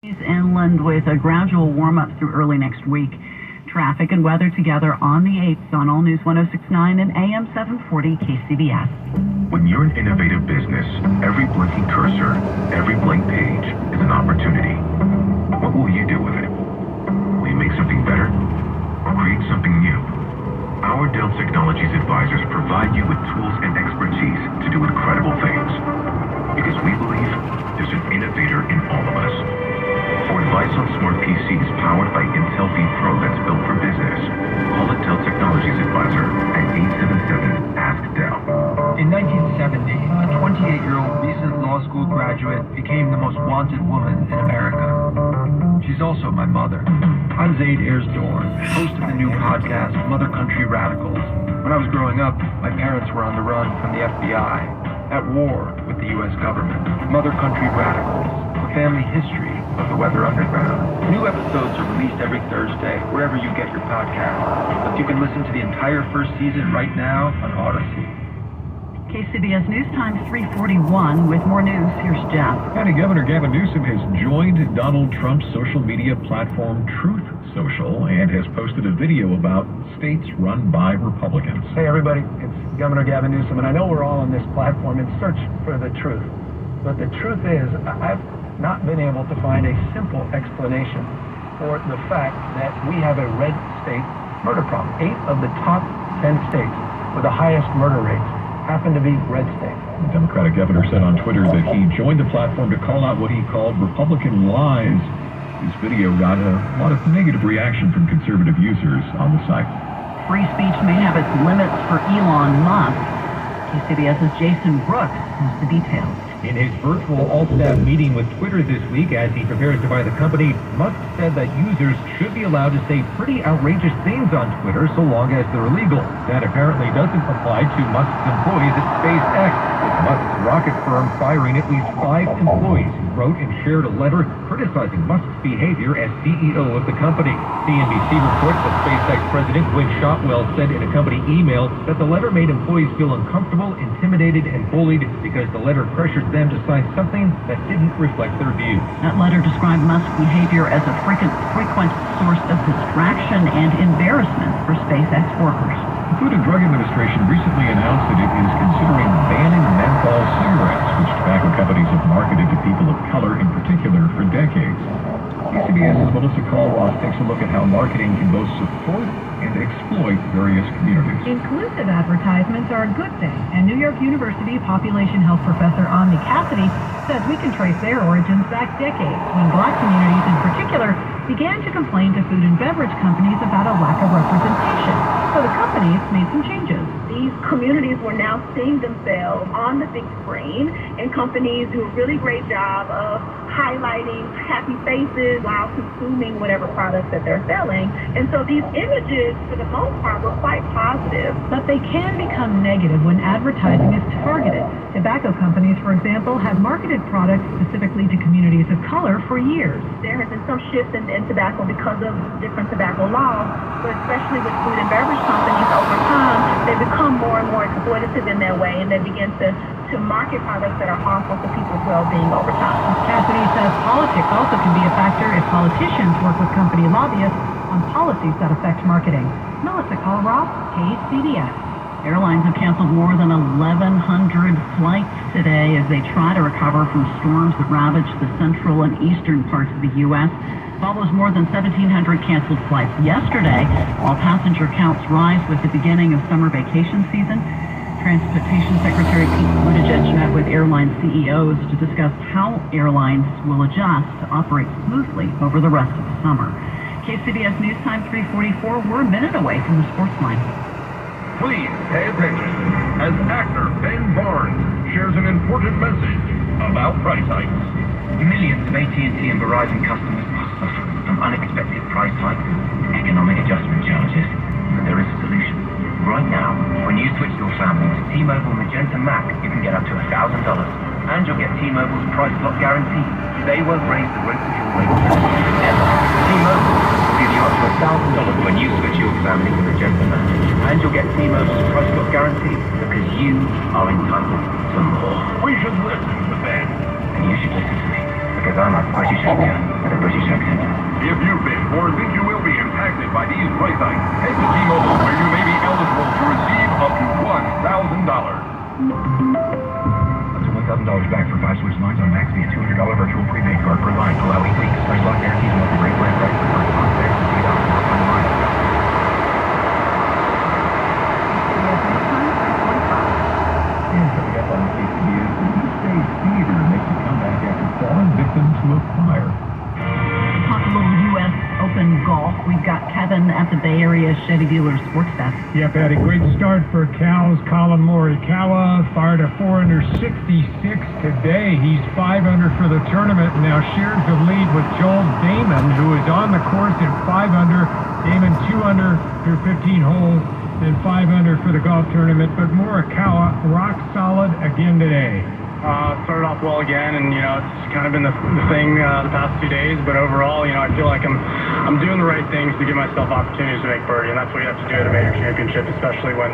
Inland with a gradual warm-up through early next week. Traffic and weather together on the 8th on All News 106.9 and AM 740 KCBS. When you're an innovative business, every blinking cursor, every blank page is an opportunity. What will you do with it? Will you make something better or create something new? Our Dell Technologies advisors provide you with tools and expertise to do incredible things. Because we believe there's an innovator in all of us. For advice on smart PCs powered by Intel vPro that's built for business, call the Dell Technologies advisor at 877-ASK-DELL. In 1970, a 28-year-old recent law school graduate became the most wanted woman in America. She's also my mother. I'm Zaid Ayers-Dorn, host of the new podcast, Mother Country Radicals. When I was growing up, my parents were on the run from the FBI, at war with the U.S. government. Mother Country Radicals, a family history of the Weather Underground. New episodes are released every Thursday, wherever you get your podcasts. But you can listen to the entire first season right now on Odyssey. KCBS News Time 3:41 with more news. Here's Jeff. County Governor Gavin Newsom has joined Donald Trump's social media platform Truth Social and has posted a video about states run by Republicans. Hey everybody, it's Governor Gavin Newsom, and I know we're all on this platform in search for the truth. But the truth is, I've not been able to find a simple explanation for the fact that we have a red state murder problem. 8 of the top 10 states with the highest murder rates happen to be red states. The Democratic governor said on Twitter that he joined the platform to call out what he called Republican lies. This video got a lot of negative reaction from conservative users on the site. Free speech may have its limits for Elon Musk. KCBS's Jason Brooks has the details. In his virtual all-staff meeting with Twitter this week as he prepares to buy the company, Musk said that users should be allowed to say pretty outrageous things on Twitter so long as they're legal. That apparently doesn't apply to Musk's employees at SpaceX, with Musk's rocket firm firing at least 5 employees who wrote and shared a letter criticizing Musk's behavior as CEO of the company. CNBC reports that SpaceX President Gwynne Shotwell said in a company email that the letter made employees feel uncomfortable, intimidated, and bullied because the letter pressured them to sign something that didn't reflect their views. That letter described Musk's behavior as a frequent source of distraction and embarrassment for SpaceX workers. The Food and Drug Administration recently announced that it is considering banning menthol cigarettes, which tobacco companies have marketed to people of color in particular for decades. KCBS's Melissa Colross takes a look at how marketing can both support and exploit various communities. Inclusive advertisements are a good thing, and New York University population health professor Omni Cassidy says we can trace their origins back decades, when black communities in particular began to complain to food and beverage companies about a lack of representation. So the companies made some changes. These communities were now seeing themselves on the big screen, and companies do a really great job of highlighting happy faces while consuming whatever products that they're selling. And so these images, for the most part, were quite positive. But they can become negative when advertising is targeted. Tobacco companies, for example, have marketed products specifically to communities of color for years. There has been some shift in tobacco because of different tobacco laws, but especially with food and beverage companies over time, they become more and more exploitative in their way, and they begin to market products that are harmful to people's well-being over time. Cassidy says politics also can be a factor if politicians work with company lobbyists on policies that affect marketing. Melissa Colross, KCBS. Airlines have canceled more than 1,100 flights today as they try to recover from storms that ravaged the central and eastern parts of the U.S. Follows more than 1,700 canceled flights yesterday, while passenger counts rise with the beginning of summer vacation season. Transportation Secretary Pete Buttigieg met with airline CEOs to discuss how airlines will adjust to operate smoothly over the rest of the summer. KCBS News Time 3:44. We're a minute away from the sports line. Please pay attention as actor Ben Barnes shares an important message about price hikes. Millions of AT&T and Verizon customers suffer from unexpected price hikes and economic adjustment charges. But there is a solution. Right now, when you switch your family to T-Mobile Magenta Max, you can get up to $1,000. And you'll get T-Mobile's price lock guarantee. They won't raise the rates of your rate ever. T-Mobile will give you up to $1,000 when you switch your family to Magenta Max. And you'll get T-Mobile's price lock guarantee because you are entitled to more. We should listen to Ben. And you should listen to me because I'm a British actor with a British accent. If you've been or think you will be impacted by these price hikes, head to T-Mobile where you may be eligible to receive up to $1,000. Up to $1,000 back for 5 switch lines on Max via $200 virtual prepaid card per line. Allow 8 weeks. Price lock guarantees and multi-rate plan price for first contact and $3 more on line. And coming up on KCBS, the East Bay Theater makes a comeback after falling victim to a fire. Talk a little U.S. Open golf. We've got Kevin at the Bay Area Chevy Dealer Sports Desk. Yep, had a great start for Cal's Colin Morikawa. Fired a 466 today. He's 5 under for the tournament and now shares the lead with Joel Damon, who is on the course at 5 under. Damon 2 under through 15 holes and 5 under for the golf tournament. But Morikawa rock solid again today. Started off well again, and it's kind of been the thing the past 2 days. But overall, I feel like I'm doing the right things to give myself opportunities to make birdie, and that's what you have to do at a major championship, especially when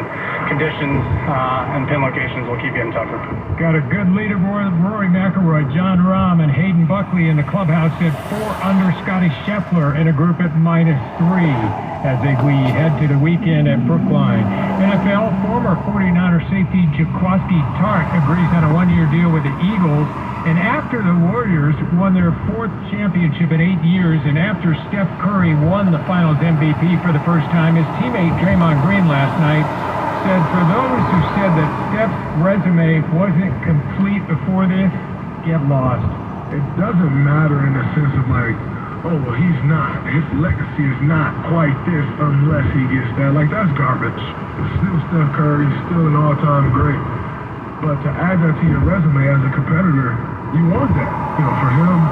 conditions and pin locations will keep getting tougher. Got a good leaderboard. Rory McIlroy, John Rahm, and Hayden Buckley in the clubhouse at 4 under. Scotty Scheffler in a group at -3 as we head to the weekend at Brookline. NFL former 49er safety Jaquiski Tartt agrees on a 1-year deal with the Eagles. And after the Warriors won their 4th championship in 8 years, and after Steph Curry won the Finals MVP for the first time, his teammate Draymond Green last night said, for those who said that Steph's resume wasn't complete before this, get lost. It doesn't matter in the sense of oh, well, he's not. His legacy is not quite this unless he gets that. That's garbage. It's still Steph Curry, still an all-time great. But to add that to your resume as a competitor, you want that. For him,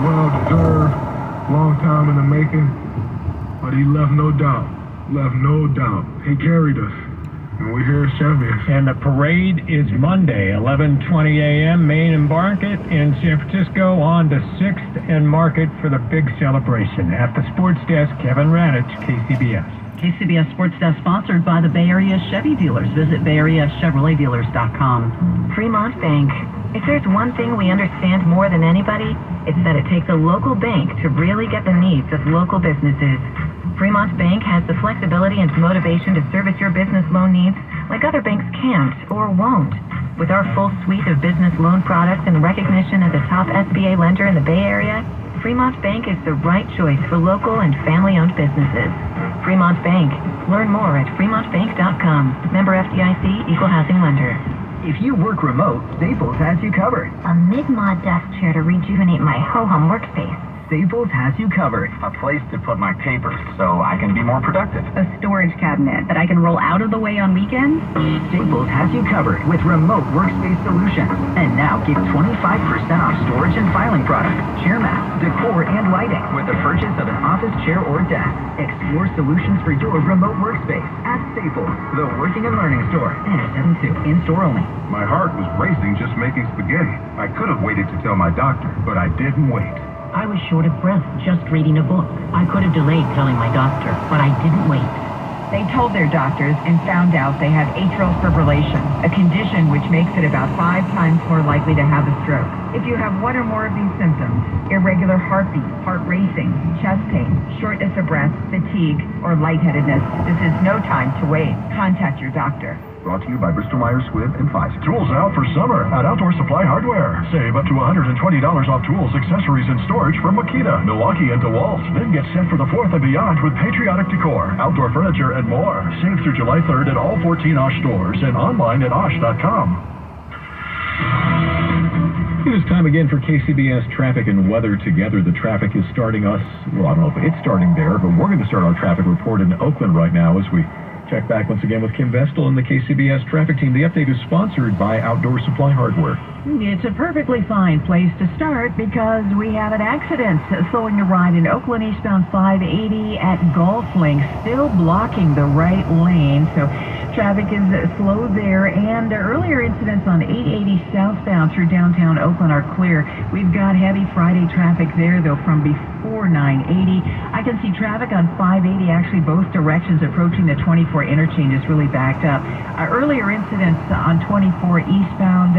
well-deserved, long time in the making. But he left no doubt. He carried us. And we're here as champions. And the parade is Monday, 11:20 a.m. Main and Market in San Francisco, on to 6th and Market for the big celebration. At the Sports Desk, Kevin Radich, KCBS. KCBS Sports Desk sponsored by the Bay Area Chevy Dealers. Visit BayAreaChevroletDealers.com. Fremont Bank. If there's one thing we understand more than anybody, it's that it takes a local bank to really get the needs of local businesses. Fremont Bank has the flexibility and motivation to service your business loan needs like other banks can't or won't. With our full suite of business loan products and recognition as a top SBA lender in the Bay Area, Fremont Bank is the right choice for local and family-owned businesses. Fremont Bank. Learn more at fremontbank.com. Member FDIC, Equal Housing Lender. If you work remote, Staples has you covered. A mid-mod desk chair to rejuvenate my ho-hum workspace. Staples has you covered. A place to put my papers so I can be more productive. A storage cabinet that I can roll out of the way on weekends. Staples has you covered with remote workspace solutions. And now get 25% off storage and filing products, chair mats, decor, and lighting with the purchase of an office chair or desk. Explore solutions for your remote workspace at Staples, the working and learning store. And at 72, in-store only. My heart was racing just making spaghetti. I could have waited to tell my doctor, but I didn't wait. I was short of breath just reading a book. I could have delayed telling my doctor, but I didn't wait. They told their doctors and found out they had atrial fibrillation, a condition which makes it about 5 times more likely to have a stroke. If you have one or more of these symptoms, irregular heartbeat, heart racing, chest pain, shortness of breath, fatigue, or lightheadedness, this is no time to wait. Contact your doctor. Brought to you by Bristol-Myers Squibb and Pfizer. Tools out for summer at Outdoor Supply Hardware. Save up to $120 off tools, accessories, and storage from Makita, Milwaukee, and DeWalt. Then get set for the 4th and beyond with patriotic decor, outdoor furniture, and more. Save through July 3rd at all 14 Osh stores and online at osh.com. It is time again for KCBS Traffic and Weather Together. The traffic is starting us, well, I don't know if it's starting there, but we're going to start our traffic report in Oakland right now as we check back once again with Kim Vestal and the KCBS traffic team. The update is sponsored by Outdoor Supply Hardware. It's a perfectly fine place to start because we have an accident slowing the ride in Oakland eastbound 580 at Golf Link, still blocking the right lane. So traffic is slow there, and earlier incidents on 880 southbound through downtown Oakland are clear. We've got heavy Friday traffic there, though, from before 980. I can see traffic on 580, actually both directions, approaching the 24 interchange is really backed up. Earlier incidents on 24 eastbound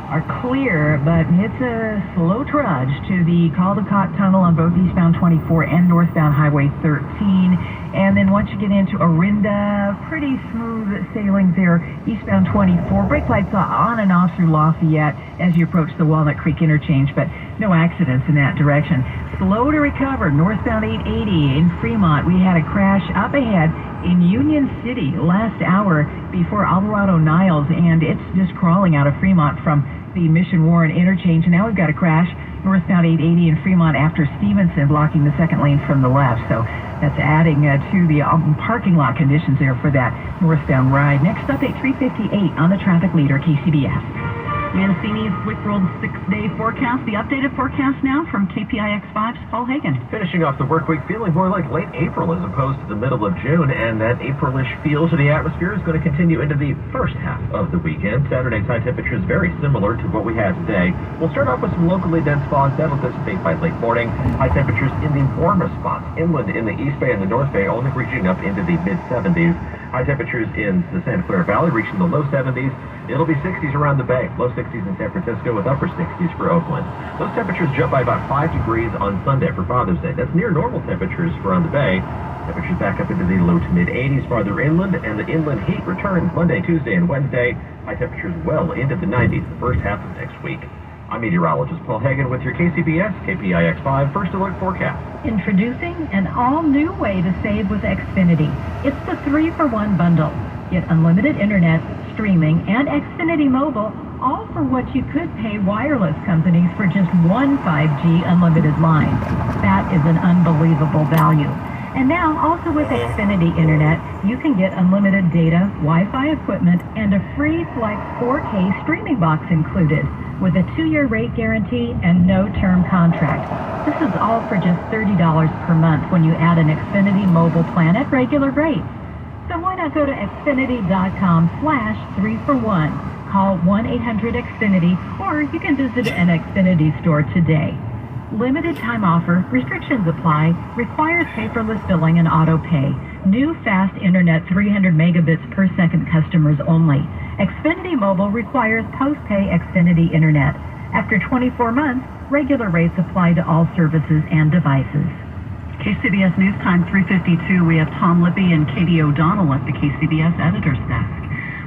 are clear, but it's a slow trudge to the Caldecott Tunnel on both eastbound 24 and northbound Highway 13. And then once you get into Orinda, pretty smooth sailing there, eastbound 24. Brake lights on and off through Lafayette as you approach the Walnut Creek interchange, but no accidents in that direction. Slow to recover, northbound 880 in Fremont. We had a crash up ahead in Union City last hour before Alvarado Niles, and it's just crawling out of Fremont from the Mission Warren interchange. And now we've got a crash northbound 880 in Fremont after Stevenson, blocking the second lane from the left. So that's adding to the parking lot conditions there for that northbound ride. Next up at 3:58 on the traffic leader, KCBS. Mancini's Quick World 6-day forecast. The updated forecast now from KPIX5's Paul Hagen. Finishing off the work week feeling more like late April as opposed to the middle of June, and that April-ish feel to the atmosphere is going to continue into the first half of the weekend. Saturday's high temperatures very similar to what we had today. We'll start off with some locally dense fog that'll dissipate by late morning. High temperatures in the warmer spots inland in the East Bay and the North Bay only reaching up into the mid-70s. High temperatures in the Santa Clara Valley reaching the low 70s. It'll be 60s around the Bay, low 60s in San Francisco with upper 60s for Oakland. Those temperatures jump by about 5 degrees on Sunday for Father's Day. That's near normal temperatures for on the Bay. Temperatures back up into the low to mid-80s farther inland, and the inland heat returns Monday, Tuesday, and Wednesday. High temperatures well into the 90s the first half of next week. I'm meteorologist Paul Hagen with your KCBS KPIX5 First Alert forecast. Introducing an all-new way to save with Xfinity. It's the 3-for-1 bundle. Get unlimited internet, streaming, and Xfinity Mobile, all for what you could pay wireless companies for just one 5G unlimited line. That is an unbelievable value. And now, also with Xfinity Internet, you can get unlimited data, Wi-Fi equipment, and a free Flex 4K streaming box included, with a 2-year rate guarantee and no term contract. This is all for just $30 per month when you add an Xfinity mobile plan at regular rates. So why not go to Xfinity.com/3-for-1. Call 1-800-XFINITY, or you can visit an Xfinity store today. Limited time offer, restrictions apply, requires paperless billing and auto pay. New fast internet 300 megabits per second customers only. Xfinity Mobile requires post-pay Xfinity Internet. After 24 months, regular rates apply to all services and devices. KCBS News Time 3:52. We have Tom Lippy and Katie O'Donnell at the KCBS editor's desk.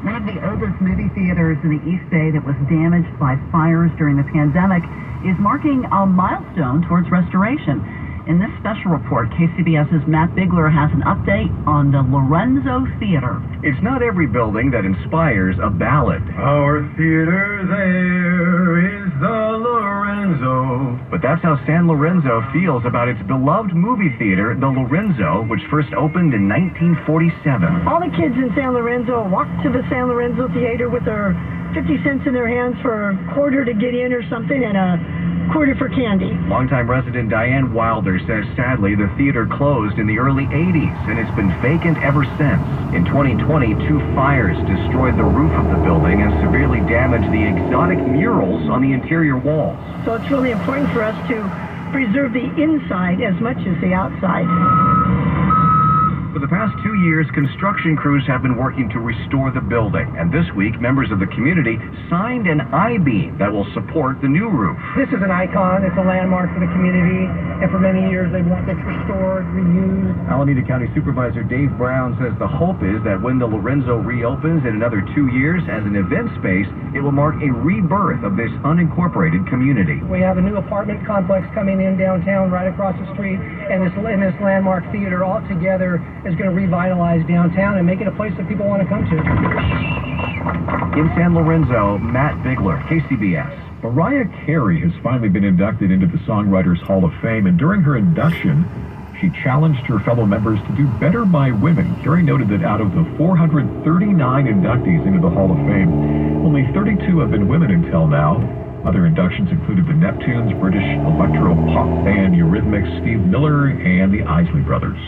One of the oldest movie theaters in the East Bay that was damaged by fires during the pandemic is marking a milestone towards restoration. In this special report, KCBS's Matt Bigler has an update on the Lorenzo Theater. It's not every building that inspires a ballad. Our theater there is the Lorenzo. But that's how San Lorenzo feels about its beloved movie theater, the Lorenzo, which first opened in 1947. All the kids in San Lorenzo walk to the San Lorenzo Theater with their 50 cents in their hands for a quarter to get in or something, and a quarter for candy. Longtime resident Diane Wilder says sadly the theater closed in the early 80s and it's been vacant ever since. In 2020, 2 fires destroyed the roof of the building and severely damaged the exotic murals on the interior walls. So it's really important for us to preserve the inside as much as the outside. For the past 2 years, construction crews have been working to restore the building, and this week, members of the community signed an I-beam that will support the new roof. This is an icon. It's a landmark for the community, and for many years they want this restored, reused. Alameda County Supervisor Dave Brown says the hope is that when the Lorenzo reopens in another 2 years as an event space, it will mark a rebirth of this unincorporated community. We have a new apartment complex coming in downtown right across the street, and this landmark theater all together is going to revitalize downtown and make it a place that people want to come to. In San Lorenzo, Matt Bigler, KCBS. Mariah Carey has finally been inducted into the Songwriters Hall of Fame, and during her induction, she challenged her fellow members to do better by women. Carey noted that out of the 439 inductees into the Hall of Fame, only 32 have been women until now. Other inductions included the Neptunes, British electro-pop band Eurythmics, Steve Miller, and the Isley Brothers.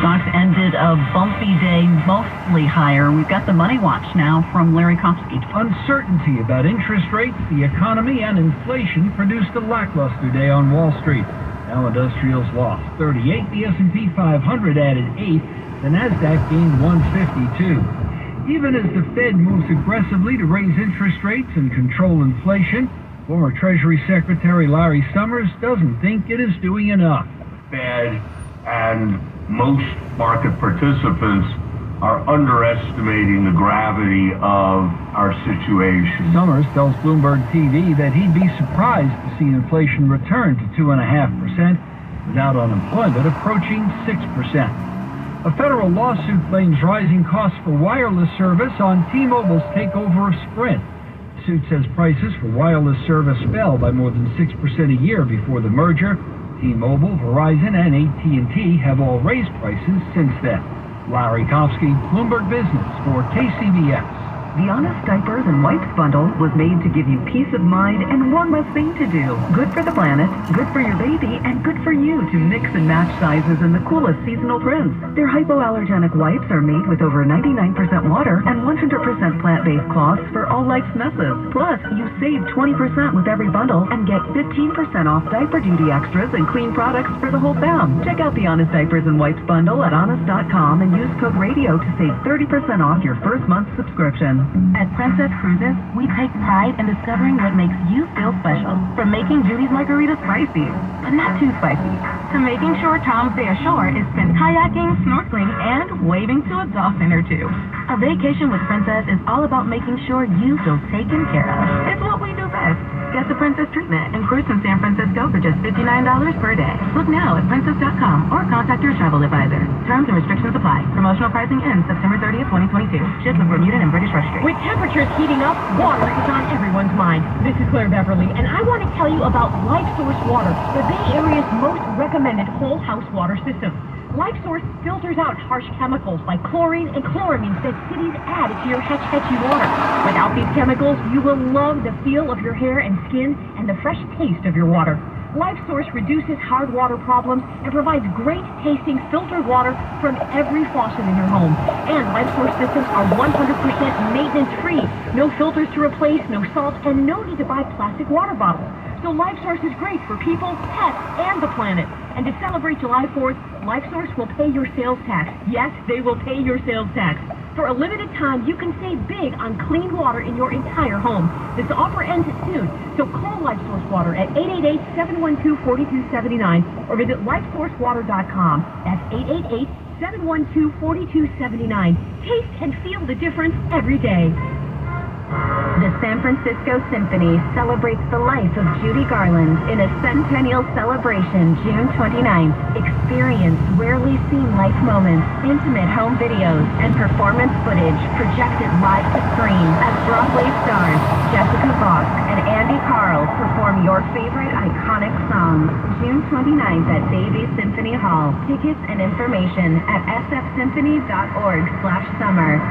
Stocks ended a bumpy day, mostly higher. We've got the Money Watch now from Larry Kopsky. Uncertainty about interest rates, the economy, and inflation produced a lackluster day on Wall Street. Dow Industrials lost 38, the S&P 500 added 8, the Nasdaq gained 152. Even as the Fed moves aggressively to raise interest rates and control inflation, former Treasury Secretary Larry Summers doesn't think it is doing enough. Fed and most market participants are underestimating the gravity of our situation. Summers tells Bloomberg TV that he'd be surprised to see inflation return to 2.5%, without unemployment approaching 6%. A federal lawsuit blames rising costs for wireless service on T-Mobile's takeover of Sprint. The suit says prices for wireless service fell by more than 6% a year before the merger. T-Mobile, Verizon, and AT&T have all raised prices since then. Larry Kofsky, Bloomberg Business for KCBS. The Honest Diapers and Wipes bundle was made to give you peace of mind and one less thing to do. Good for the planet, good for your baby, and good for you to mix and match sizes in the coolest seasonal prints. Their hypoallergenic wipes are made with over 99% water and 100% plant-based cloths for all life's messes. Plus, you save 20% with every bundle and get 15% off diaper duty extras and clean products for the whole fam. Check out the Honest Diapers and Wipes bundle at honest.com and use code RADIO to save 30% off your first month's subscription. At Princess Cruises, we take pride in discovering what makes you feel special. From making Judy's margaritas spicy, but not too spicy, to making sure Tom's day ashore is spent kayaking, snorkeling, and waving to a dolphin or two. A vacation with Princess is all about making sure you feel taken care of. It's what we do best. Get the Princess treatment and cruise in San Francisco for just $59 per day. Look now at princess.com or contact your travel advisor. Terms and restrictions apply. Promotional pricing ends September 30th, 2022. Ships of Bermuda and British Rustrait. With temperatures heating up, water is on everyone's mind. This is Claire Beverly, and I want to tell you about LifeSource Water, the Bay Area's most recommended whole house water system. LifeSource filters out harsh chemicals like chlorine and chloramines that cities add to your hetchy water. Without these chemicals, you will love the feel of your hair and skin and the fresh taste of your water. LifeSource reduces hard water problems and provides great tasting filtered water from every faucet in your home. And LifeSource systems are 100% maintenance free. No filters to replace, no salt, and no need to buy plastic water bottles. So LifeSource is great for people, pets, and the planet. And to celebrate July 4th, LifeSource will pay your sales tax. Yes, they will pay your sales tax. For a limited time, you can save big on clean water in your entire home. This offer ends soon, so call LifeSource Water at 888-712-4279 or visit lifesourcewater.com. That's 888-712-4279. Taste and feel the difference every day. The San Francisco Symphony celebrates the life of Judy Garland in a centennial celebration June 29th. Experience rarely seen life moments, intimate home videos, and performance footage projected live to screen as Broadway stars Jessica Vosk and Andy Karl perform your favorite iconic songs. June 29th at Davies Symphony Hall. Tickets and information at sfsymphony.org/summer.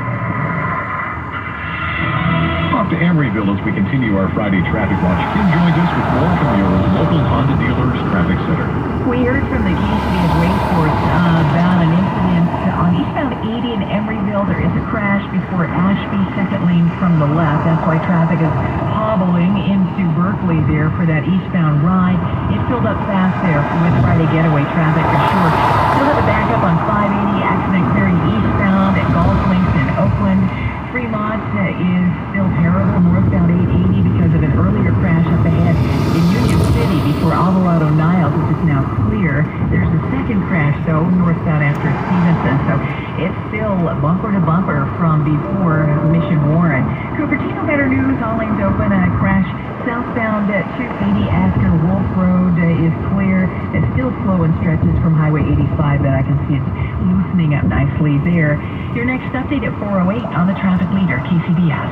Off to Emeryville as we continue our Friday traffic watch. Kim joins us with more from your local Honda dealers traffic center. We heard from the Kansas City Racecourse about an incident on eastbound 80 in Emeryville. There is a crash before Ashby, second lane from the left. That's why traffic is hobbling into Berkeley there for that eastbound ride. It filled up fast there with Friday getaway traffic for sure. Still have a backup on 580, accident clearing eastbound at Golf Links in Oakland. Fremont is still terrible northbound 880 because of an earlier crash up ahead in Union City before Alvarado Niles, which is now clear. There's a second crash, though, northbound after Stevenson, so it's still bumper to bumper from before Mission Warren. Cupertino, better news, all lanes open. A crash southbound 280 after Wolf Road is clear. It's still slow in stretches from Highway 85, but I can see it's loosening up nicely there. Your next update at 4:08 on the traffic leader, KCBS.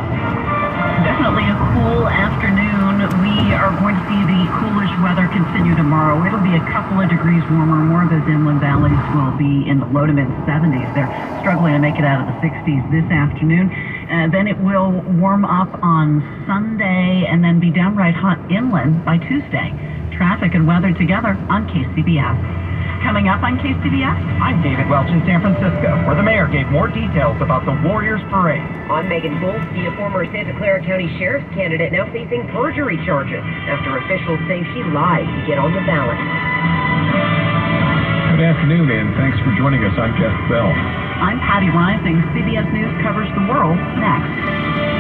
Definitely a cool afternoon. We are going to see the coolish weather continue tomorrow. It'll be a couple of degrees warmer. More of those inland valleys will be in the low to mid 70s. They're struggling to make it out of the 60s this afternoon. Then it will warm up on Sunday and then be downright hot inland by Tuesday. Traffic and weather together on KCBS. Coming up on KCBS, I'm David Welch in San Francisco, where the mayor gave more details about the Warriors Parade. I'm Megan Goldstein, a former Santa Clara County Sheriff's candidate now facing perjury charges after officials say she lied to get on the ballot. Good afternoon, and thanks for joining us. I'm Jeff Bell. I'm Patty Rising. CBS News covers the world next.